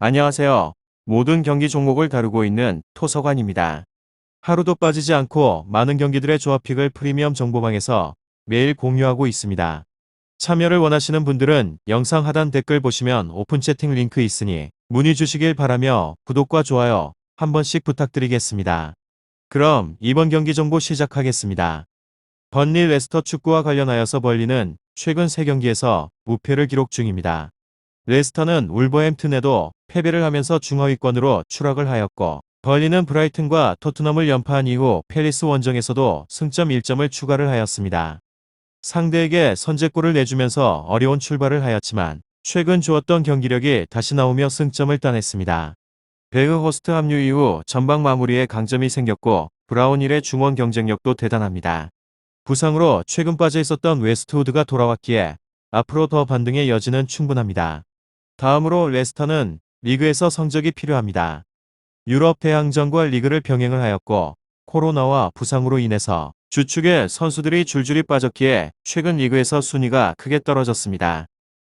안녕하세요. 모든 경기 종목을 다루고 있는 토서관입니다. 하루도 빠지지 않고 많은 경기들의 조합픽을 프리미엄 정보방에서 매일 공유하고 있습니다. 참여를 원하시는 분들은 영상 하단 댓글 보시면 오픈 채팅 링크 있으니 문의 주시길 바라며 구독과 좋아요 한 번씩 부탁드리겠습니다. 그럼 이번 경기 정보 시작하겠습니다. 번리 레스터 축구와 관련하여서 벌리는 최근 3경기에서 무패를 기록 중입니다. 레스터는 울버햄튼에도 패배를 하면서 중하위권으로 추락을 하였고, 벌리는 브라이튼과 토트넘을 연파한 이후 팰리스 원정에서도 승점 1점을 추가를 하였습니다. 상대에게 선제골을 내주면서 어려운 출발을 하였지만 최근 좋았던 경기력이 다시 나오며 승점을 따냈습니다. 베흐호스트 합류 이후 전방 마무리에 강점이 생겼고 브라운힐의 중원 경쟁력도 대단합니다. 부상으로 최근 빠져 있었던 웨스트우드가 돌아왔기에 앞으로 더 반등의 여지는 충분합니다. 다음으로 레스터는 리그에서 성적이 필요합니다. 유럽 대항전과 리그를 병행을 하였고 코로나와 부상으로 인해서 주축의 선수들이 줄줄이 빠졌기에 최근 리그에서 순위가 크게 떨어졌습니다.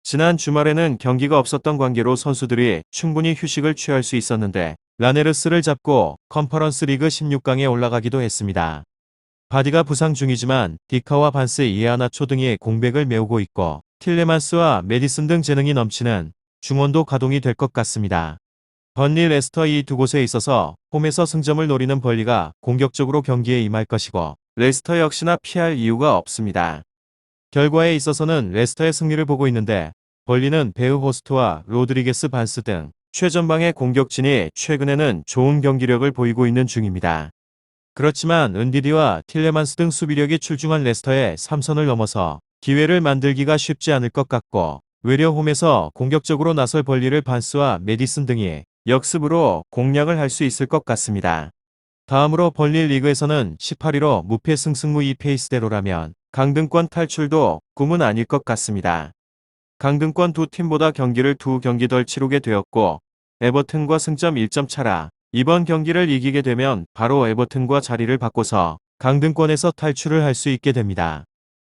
지난 주말에는 경기가 없었던 관계로 선수들이 충분히 휴식을 취할 수 있었는데 라네르스를 잡고 컨퍼런스 리그 16강에 올라가기도 했습니다. 바디가 부상 중이지만 디카와 반스 이에아나초 등이 공백을 메우고 있고 틸레만스와 메디슨 등 재능이 넘치는 중원도 가동이 될 것 같습니다. 번리 레스터 이 두 곳에 있어서 홈에서 승점을 노리는 벌리가 공격적으로 경기에 임할 것이고 레스터 역시나 피할 이유가 없습니다. 결과에 있어서는 레스터의 승리를 보고 있는데 벌리는 베흐호스트와 로드리게스 반스 등 최전방의 공격진이 최근에는 좋은 경기력을 보이고 있는 중입니다. 그렇지만 은디디와 틸레만스 등 수비력이 출중한 레스터의 3선을 넘어서 기회를 만들기가 쉽지 않을 것 같고 외려 홈에서 공격적으로 나설 벌리를 반스와 메디슨 등이 역습으로 공략을 할 수 있을 것 같습니다. 다음으로 벌리 리그에서는 18위로 무패 승승무 이 페이스대로라면 강등권 탈출도 꿈은 아닐 것 같습니다. 강등권 두 팀보다 경기를 2경기 덜 치르게 되었고 에버튼과 승점 1점 차라 이번 경기를 이기게 되면 바로 에버튼과 자리를 바꿔서 강등권에서 탈출을 할 수 있게 됩니다.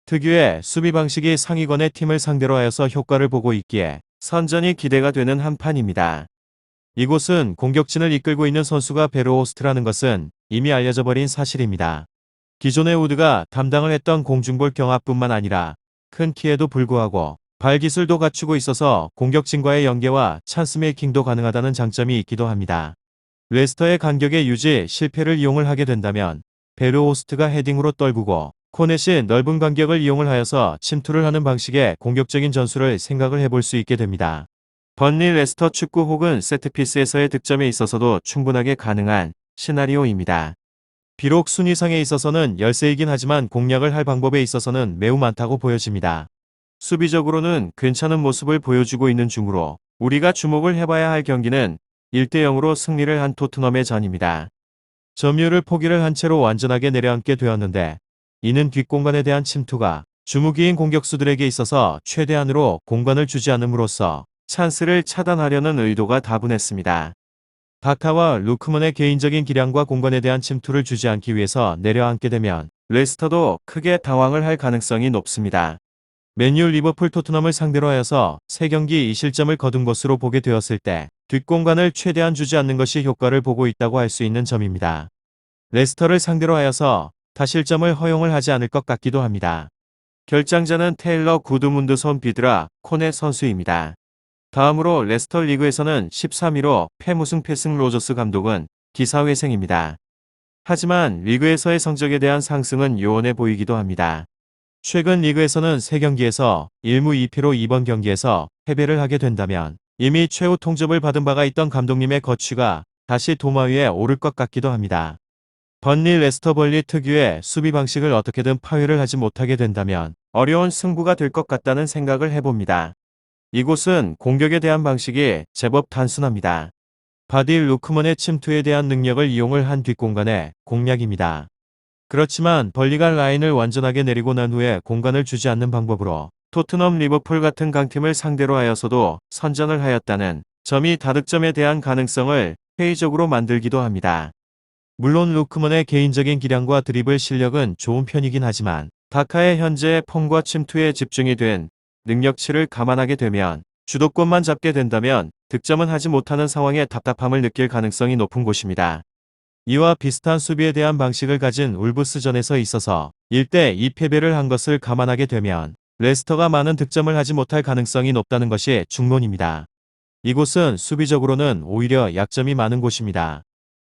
특유의 수비 방식이 상위권의 팀을 상대로 하여서 효과를 보고 있기에 선전이 기대가 되는 한판입니다. 이곳은 공격진을 이끌고 있는 선수가 베르호스트라는 것은 이미 알려져 버린 사실입니다. 기존의 우드가 담당을 했던 공중볼 경합뿐만 아니라 큰 키에도 불구하고 발기술도 갖추고 있어서 공격진과의 연계와 찬스 메이킹도 가능하다는 장점이 있기도 합니다. 레스터의 간격의 유지 실패를 이용을 하게 된다면 베르호스트가 헤딩으로 떨구고 코넷이 넓은 간격을 이용을 하여서 침투를 하는 방식의 공격적인 전술을 생각을 해볼 수 있게 됩니다. 번리 레스터 축구 혹은 세트피스에서의 득점에 있어서도 충분하게 가능한 시나리오입니다. 비록 순위상에 있어서는 열세이긴 하지만 공략을 할 방법에 있어서는 매우 많다고 보여집니다. 수비적으로는 괜찮은 모습을 보여주고 있는 중으로 우리가 주목을 해봐야 할 경기는 1대0으로 승리를 한 토트넘의 전입니다. 점유율을 포기를 한 채로 완전하게 내려앉게 되었는데 이는 뒷공간에 대한 침투가 주무기인 공격수들에게 있어서 최대한으로 공간을 주지 않음으로써 찬스를 차단하려는 의도가 다분했습니다. 다카와 루크먼의 개인적인 기량과 공간에 대한 침투를 주지 않기 위해서 내려앉게 되면 레스터도 크게 당황을 할 가능성이 높습니다. 맨유, 리버풀, 토트넘을 상대로 하여서 3경기 2실점을 거둔 것으로 보게 되었을 때 뒷공간을 최대한 주지 않는 것이 효과를 보고 있다고 할 수 있는 점입니다. 레스터를 상대로 하여서 다실점을 허용을 하지 않을 것 같기도 합니다. 결장자는 테일러 구드문드 손 비드라 코넷 선수입니다. 다음으로 레스터 리그에서는 13위로 패무승 패승 로저스 감독은 기사회생입니다. 하지만 리그에서의 성적에 대한 상승은 요원해 보이기도 합니다. 최근 리그에서는 3경기에서 1무 2패로 이번 경기에서 패배를 하게 된다면 이미 최후 통첩을 받은 바가 있던 감독님의 거취가 다시 도마 위에 오를 것 같기도 합니다. 번리 레스터 벌리 특유의 수비 방식을 어떻게든 파괴를 하지 못하게 된다면 어려운 승부가 될 것 같다는 생각을 해봅니다. 이곳은 공격에 대한 방식이 제법 단순합니다. 바디 루크먼의 침투에 대한 능력을 이용을 한 뒷공간의 공략입니다. 그렇지만 벌리가 라인을 완전하게 내리고 난 후에 공간을 주지 않는 방법으로 토트넘 리버풀 같은 강팀을 상대로 하여서도 선전을 하였다는 점이 다득점에 대한 가능성을 회의적으로 만들기도 합니다. 물론 루크먼의 개인적인 기량과 드리블 실력은 좋은 편이긴 하지만 다카의 현재의 폼과 침투에 집중이 된 능력치를 감안하게 되면 주도권만 잡게 된다면 득점은 하지 못하는 상황에 답답함을 느낄 가능성이 높은 곳입니다. 이와 비슷한 수비에 대한 방식을 가진 울브스전에서 있어서 1대2 패배를 한 것을 감안하게 되면 레스터가 많은 득점을 하지 못할 가능성이 높다는 것이 중론입니다. 이곳은 수비적으로는 오히려 약점이 많은 곳입니다.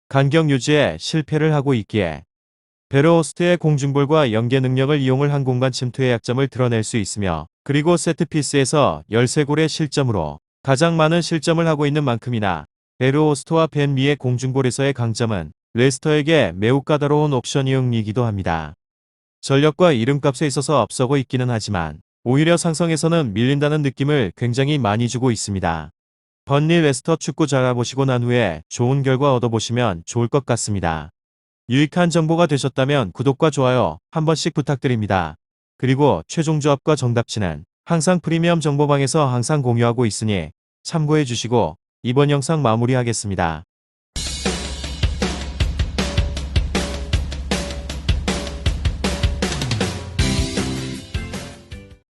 간격 유지에 실패를 하고 있기에 베르호스트의 공중볼과 연계 능력을 이용을 한 공간 침투의 약점을 드러낼 수 있으며 그리고 세트피스에서 13골의 실점으로 가장 많은 실점을 하고 있는 만큼이나 베르호스트와 벤 미의 공중볼에서의 강점은 레스터에게 매우 까다로운 옵션이응이기도 합니다. 전력과 이름값에 있어서 앞서고 있기는 하지만 오히려 상성에서는 밀린다는 느낌을 굉장히 많이 주고 있습니다. 번리 레스터 축구 잘 알아보시고 난 후에 좋은 결과 얻어보시면 좋을 것 같습니다. 유익한 정보가 되셨다면 구독과 좋아요 한 번씩 부탁드립니다. 그리고 최종 조합과 정답치는 항상 프리미엄 정보방에서 항상 공유하고 있으니 참고해 주시고 이번 영상 마무리하겠습니다.